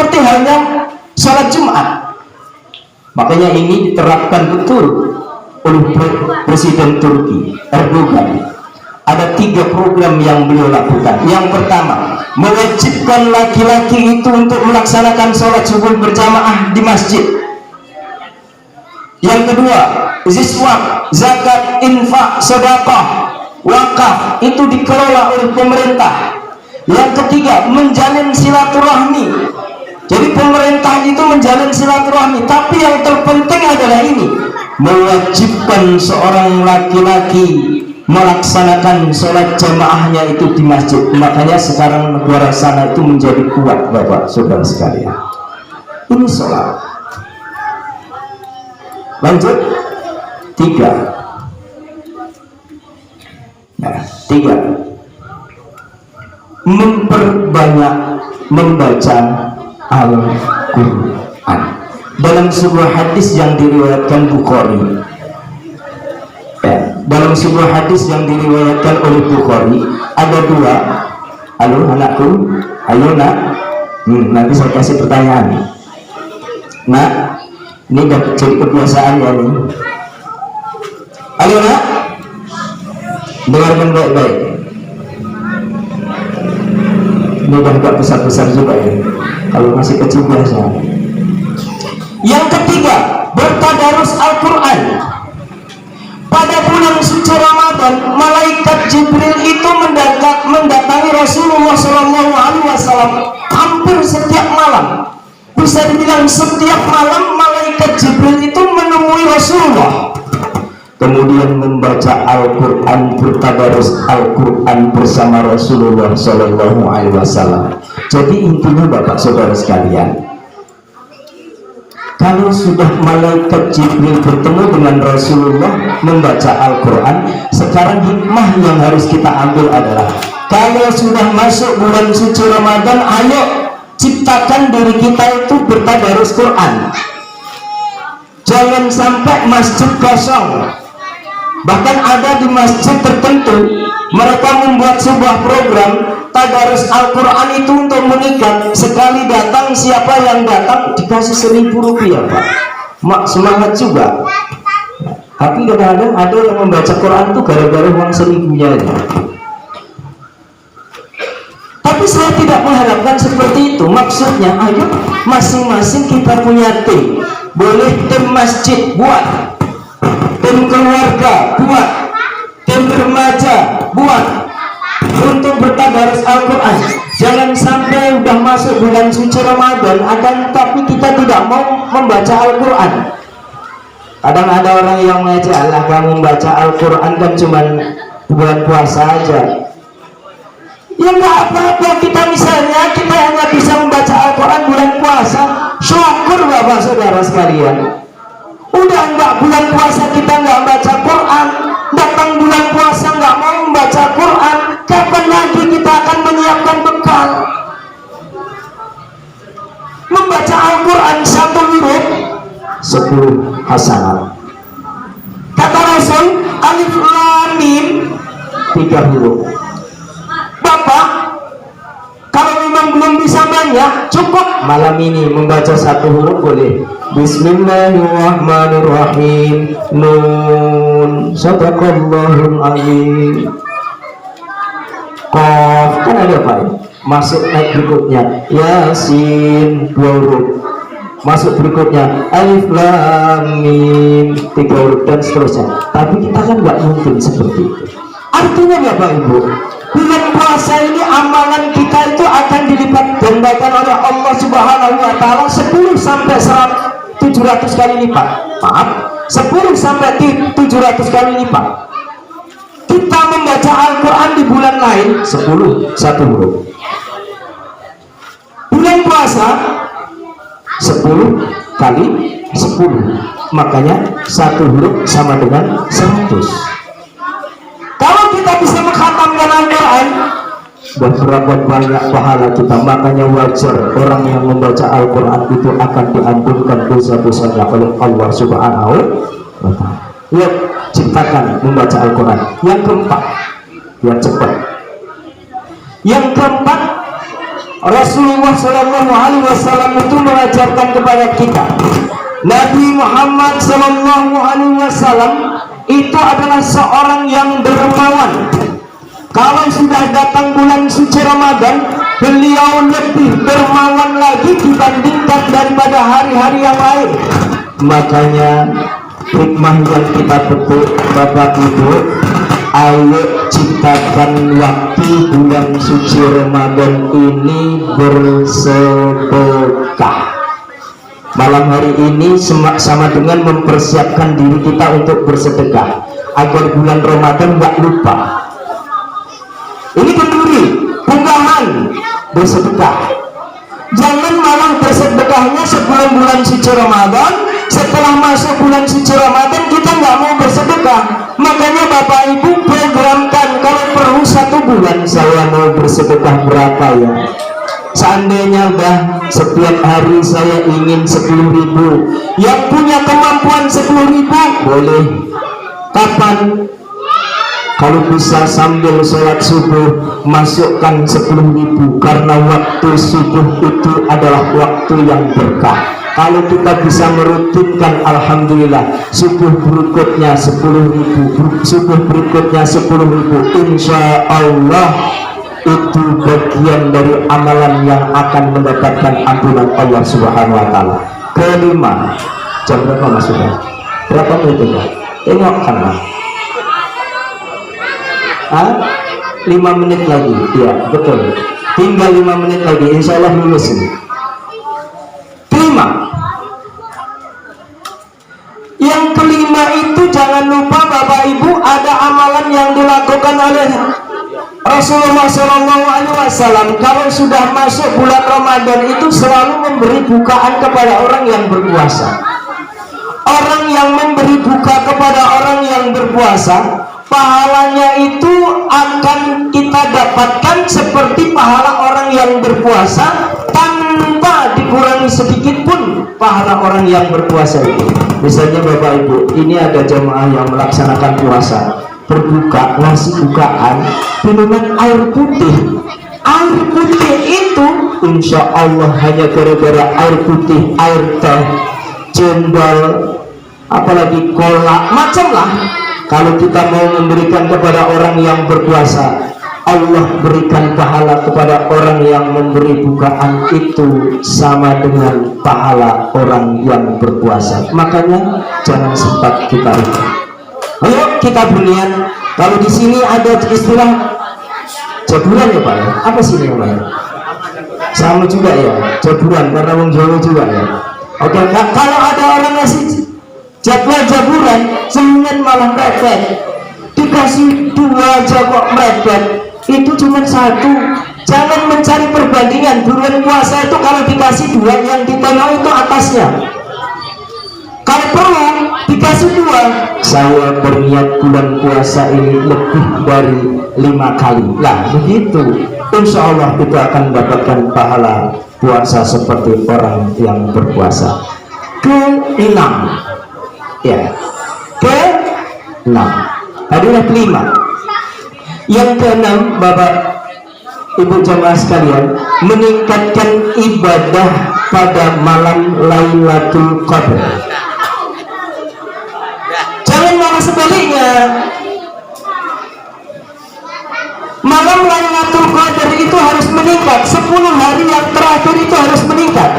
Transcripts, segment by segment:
seperti halnya sholat Jumat. Makanya ini diterapkan betul oleh Presiden Turki Erdogan. Ada 3 program yang beliau lakukan. Yang pertama, mewajibkan laki-laki itu untuk melaksanakan sholat subuh berjamaah di masjid. Yang kedua, ziswak, zakat, infak, sedekah, wakaf itu dikelola oleh pemerintah. Yang ketiga, menjalin silaturahmi. Jadi pemerintah itu menjalin silaturahmi, tapi yang terpenting adalah ini, mewajibkan seorang laki-laki melaksanakan sholat jamaahnya itu di masjid. Makanya sekarang negara sana itu menjadi kuat, Bapak Saudara sekalian. Ini sholat. Lanjut 3. Nah, 3, memperbanyak membaca Al-Quran. Dalam sebuah hadis yang diriwayatkan Bukhari, dalam sebuah hadis yang diriwayatkan oleh Bukhari, ada 2. Halo anakku, ayo nak, nanti saya kasih pertanyaan. Nak, ini udah jadi kebiasaan ya nih. Halo nak, dengarkan baik-baik. Ini udah agak besar-besar juga ya, kalau masih kecil biasa. Yang ketiga, bertadarus Al-Quran. Pada bulan suci Ramadan, malaikat Jibril itu mendatangi Rasulullah SAW hampir setiap malam. Bisa dibilang setiap malam malaikat Jibril itu menemui Rasulullah. Kemudian membaca Al-Quran, bertadarus Al-Quran bersama Rasulullah SAW. Jadi intinya Bapak Saudara sekalian, kalau sudah malaikat Jibril bertemu dengan Rasulullah membaca Al-Quran, sekarang hikmah yang harus kita ambil adalah, kalau sudah masuk bulan suci Ramadan, ayo ciptakan diri kita itu bertadarus Quran. Jangan sampai masjid kosong. Bahkan ada di masjid tertentu mereka membuat sebuah program tadarus Al-Quran itu untuk mengikat. Sekali datang, siapa yang datang dikasih 1.000 rupiah, Pak. Semangat juga. Tapi kadang-kadang ada yang membaca Quran itu gara-gara uang 1.000-nya aja. Tapi saya tidak mengharapkan seperti itu. Maksudnya, ayo masing-masing kita punya tim. Boleh tim masjid buat, tim keluarga buat, tim remaja buat, untuk bertadarus Al-Quran. Jangan sampai udah masuk bulan suci Ramadan tapi kita tidak mau membaca Al-Quran. Kadang ada orang yang mengajak, Allah kamu membaca Al-Quran kan cuma bulan puasa aja. Ya nggak apa-apa, kita misalnya kita hanya bisa membaca Al-Quran bulan puasa, syukur Bapak Saudara sekalian. Udah nggak bulan puasa kita nggak baca Quran, datang bulan puasa nggak mau membaca Quran, kapan lagi kita akan menyiapkan bekal? Membaca Al-Quran 1 huruf 10 hasanat. Kata Rasul, alif lam mim 3 huruf. Bapak, kalau memang belum bisa banyak, cukup malam ini membaca 1 huruf boleh. Bismillahirrahmanirrahim. Nun, sadaqallahul azim. Qaf, kan ada Pak ya? Masuk naik berikutnya Yasin 2 huruf. Masuk berikutnya Alif Lam Mim 3 huruf dan seterusnya. Tapi kita kan nggak mungkin seperti itu. Artinya Bapak Ibu, bulan puasa ini amalan kita itu akan dilipat gandakan oleh Allah Subhanahu wa Ta'ala 10 sampai 700 kali lipat. Maaf, 10 sampai 700 kali lipat. Kita membaca Al-Quran di bulan lain 10 1 huruf. Bulan puasa 10 kali 10, makanya 1 huruf sama dengan 100. Kalau kita bisa mengkhatamkan Al-Quran, berapa banyak pahala kita. Makanya wajar orang yang membaca Al-Quran itu akan diampunkan dosa-dosanya oleh Allah Subhanahu wa Ta'ala. Lihat, ciptakan membaca Al-Quran. Yang keempat, yang cepat. Yang keempat, Rasulullah Shallallahu Alaihi Wasallam itu mengajarkan kepada kita, Nabi Muhammad Shallallahu Alaihi Wasallam itu adalah seorang yang dermawan. Kalau sudah datang bulan suci Ramadan, beliau lebih dermawan lagi dibandingkan daripada hari-hari yang lain. Makanya hikmah yang kita petik, Bapak Ibu, ayo ciptakan waktu bulan suci Ramadan ini bersedekah. Malam hari ini sama dengan mempersiapkan diri kita untuk bersedekah agar bulan Ramadan nggak lupa. Ini kenduri, unggahan bersedekah. Jangan malah bersedekahnya sebelum bulan suci Ramadan, setelah masuk bulan suci Ramadan kita nggak mau bersedekah. Makanya Bapak Ibu programkan, kalau perlu 1 bulan saya mau bersedekah berapa ya. Seandainya udah setiap hari saya ingin 10.000, yang punya kemampuan 10.000 boleh. Kapan? Kalau bisa sambil sholat subuh masukkan 10.000, karena waktu subuh itu adalah waktu yang berkah. Kalau kita bisa merutinkan, alhamdulillah, subuh berikutnya 10.000, subuh berikutnya 10.000, insya Allah itu bagian dari amalan yang akan mendapatkan ampunan Allah Subhanahu wa Ta'ala. Kelima, jam berapa Mas sudah? Berapa menit ya? Tengokkanlah. 5 menit lagi, ya betul. Tinggal 5 menit lagi, insya Allah lulus ini. Kelima, yang kelima itu jangan lupa Bapak Ibu, ada amalan yang dilakukan oleh Rasulullah Shallallahu Alaihi Wasallam. Kalau sudah masuk bulan Ramadan itu selalu memberi bukaan kepada orang yang berpuasa. Orang yang memberi buka kepada orang yang berpuasa, pahalanya itu akan kita dapatkan seperti pahala orang yang berpuasa, tanpa dikurangi sedikit pun pahala orang yang berpuasa itu. Misalnya Bapak Ibu, ini ada jamaah yang melaksanakan puasa, berbuka, ngasih bukaan, minuman air putih. Air putih itu insya Allah hanya gara-gara air putih, air teh, cendol, apalagi kolak, macam lah. Kalau kita mau memberikan kepada orang yang berpuasa, Allah berikan pahala kepada orang yang memberi bukaan itu sama dengan pahala orang yang berpuasa. Makanya jangan sempat kita lupa. Ayo kita berniat. Kalau di sini ada istilah jaburan ya Pak ya? Apa sih ini namanya? Sama juga ya, jaburan, karena wong Jawa juga ya. Oke, kalau ada orang ngasih jaburan, semuanya malah mepet. Dikasih 2 aja kok mepet. Itu cuma 1. Jangan mencari perbandingan. Bulan puasa itu kalau dikasih 2, yang ditengah itu atasnya. Kalau perlu dikasih 2. Saya berniat bulan puasa ini lebih dari 5 kali. Lah begitu, insya Allah kita akan mendapatkan pahala puasa seperti orang yang berpuasa. Ke-6, ya, ke-6. Hadirin kelima. Yang ke-6, Bapak Ibu jamaah sekalian, meningkatkan ibadah pada malam Lailatul Qadar. Jangan malah sebaliknya. Malam Lailatul Qadar itu harus meningkat. 10 hari yang terakhir itu harus meningkat.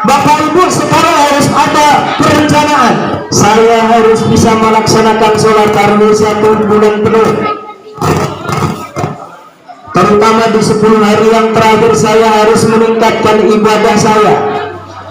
Bapak Ibu sekarang harus ada perencanaan. Saya harus bisa melaksanakan sholat tarawih 1 bulan penuh. Terutama di 10 hari yang terakhir saya harus meningkatkan ibadah saya.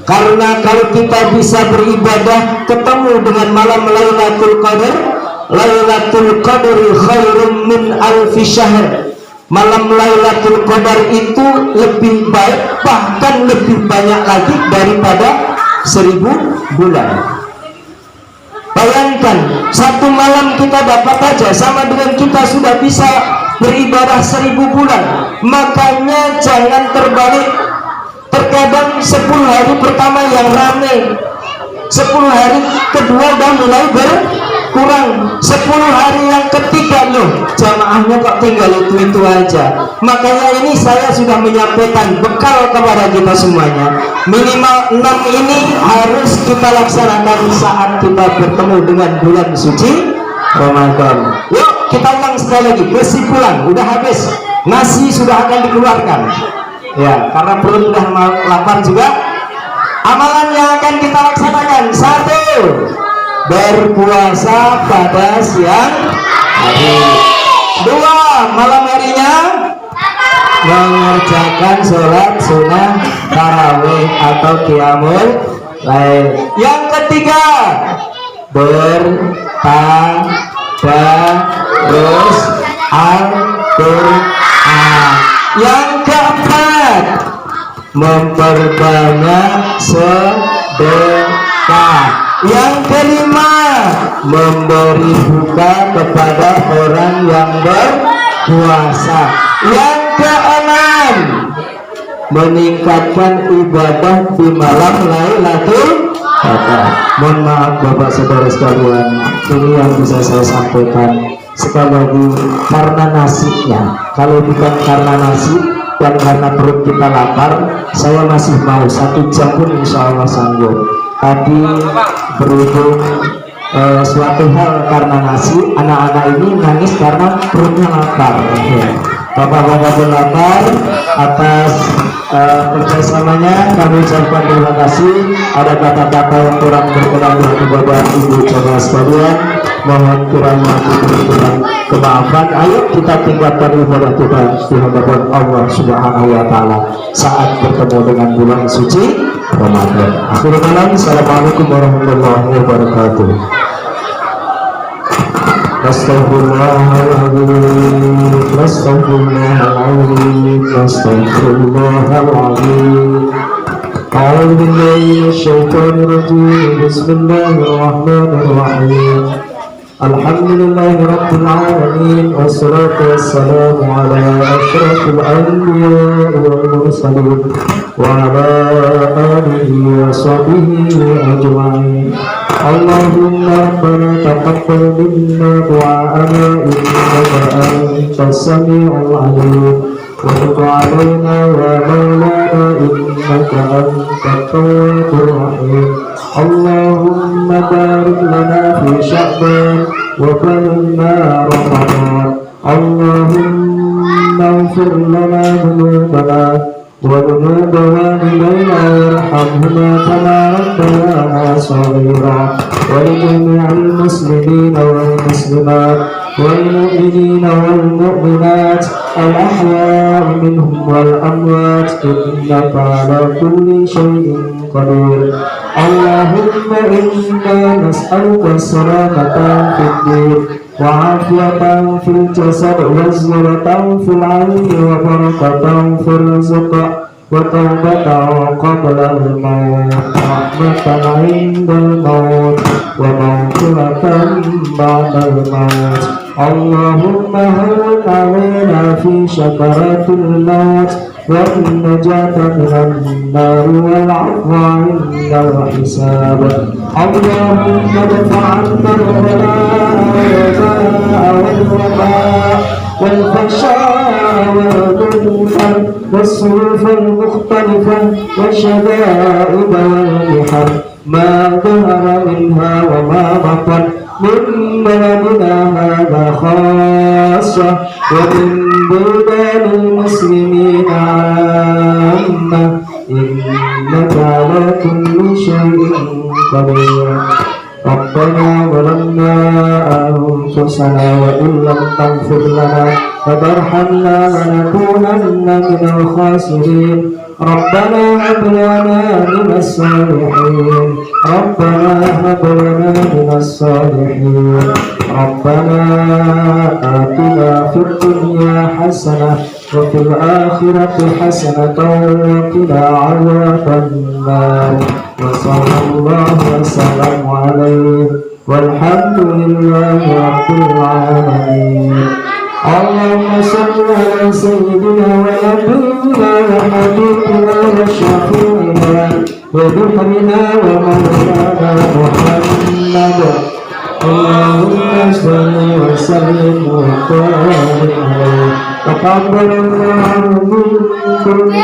Karena kalau kita bisa beribadah ketemu dengan malam Lailatul Qadar, Lailatul Qadri khairum min alfi syahr. Malam Lailatul Qadar itu lebih baik, bahkan lebih banyak lagi daripada 1000 bulan. Bayangkan, 1 malam kita dapat aja sama dengan kita sudah bisa beribadah 1000 bulan. Makanya jangan terbalik. Terkadang 10 hari pertama yang ramai, 10 hari kedua udah mulai kurang 10 hari yang ketiga loh, jamaahnya kok tinggal itu aja. Makanya ini saya sudah menyampaikan bekal kepada kita semuanya, minimal 6 ini harus kita laksanakan saat kita bertemu dengan bulan suci Ramadan. Yuk kita ulang sekali lagi. Kesimpulan, udah habis, nasi sudah akan dikeluarkan ya, karena perut sudah lapar juga. Amalan yang akan kita laksanakan: 1, berpuasa pada siang hari. 2, malam harinya mengerjakan sholat sunnah tarawih atau qiyamul lail. Yang ketiga, bertadarus Al-Quran. Yang keempat, memperbanyak sedekah. Yang kelima, memberi buka kepada orang yang berpuasa. Yang keenam, meningkatkan ibadah di malam Lailatul Qadar. Mohon maaf Bapak Saudara sekalian, ini yang bisa saya sampaikan. Sekali lagi, karena nasinya, kalau bukan karena nasi dan karena perut kita lapar, saya masih mau 1 jam pun insya Allah sanggup. Tadi berhubung suatu hal karena nasi, anak-anak ini nangis karena perutnya lapar ya. Bapak-bapak pun lapar. Atas kerjasamanya kami ucapkan terima kasih. Ada kata-kata yang kurang berkenan kepada ibu jamaah sekalian, mohon kiranya diberikan kemaafan. Ayo kita tingkatkan ibadah kita di hadapan Allah Subhanahu wa taala saat bertemu dengan bulan suci Ramadan. Akhirul kalam, assalamualaikum warahmatullahi wabarakatuh. Astaghfirullahaladzim, astaghfirullahaladzim, astaghfirullahaladzim. A'udzu billahi minasyaitonir rajim. Bismillahirrahmanirrahim. Alhamdulillahi rabbil alamin, wassalatu wassalamu ala asyrafil anbiya'i wal mursalin wa ala alihi wa sahbihi ajma'in. Allahumma rabbana taqabbal minna du'a'ana innaka antas sami'ul 'alim wa tub 'alaina ya maulana innaka antat tawwabur rahim. Allahumma barik lana fi sya'ban wa balighna ramadan. Allahumma ighfir lana dhunubana وذنوب والدينا وارحمهما كما ربيانا صغيرا ولجميع المسلمين والمسلمات والمؤمنين والمؤمنات الأحياء منهم والأموات إنك على كل شيء قدير. اللهم إنا نسألك السلامة في الدين وعافية في الجسد وزينة في العين وبركة في الرزق وتوبة قبل الموت ورحمة عند الموت ومغفرة بعد الموت. اللهم هون علينا في شكرات الموت والنجاة من النار والعفو عند الحساب. اللهم ادفع عنا الغلاء والوباء والفحشاء والمنكر والصنوف المختلفة والشدائد والمحن ما ظهر منها وما بطن من بلدنا هذا خاصة ومن بلدان المسلمين عامة إنك على كل شيء قدير. ربنا ظلمنا أنفسنا وإن لم تغفر لنا وترحمنا لنكونن من الخاسرين. ربنا هب لنا من الصالحين. ربنا هب لنا من الصالحين. ربنا آتنا في الدنيا حسنة وفي الآخرة حسنة وقنا عذاب النار. وصلى الله وسلم عليه والحمد لله رب العالمين. اللهم صل على سيدنا ونبينا وحبيبنا وشفيعنا وذكرنا ومولانا محمد Allahumma shalli wa sallim wa barik alaihi taqabbalallahu minkum.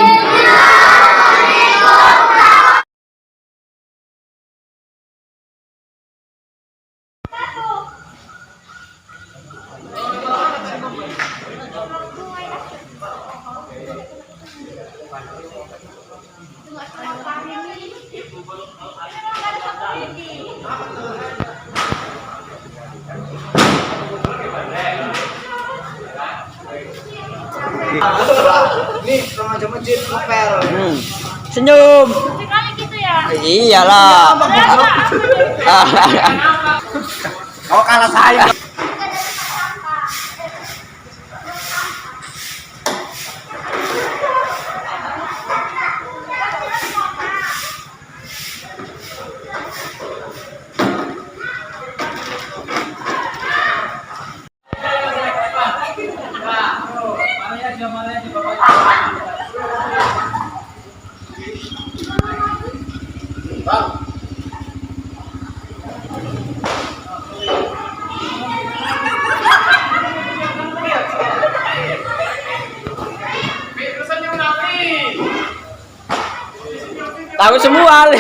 Nih, remaja masjid ngepel. Senyum. Sekali gitu ya. Iyalah. Oh, kalah saya. Tahu semua.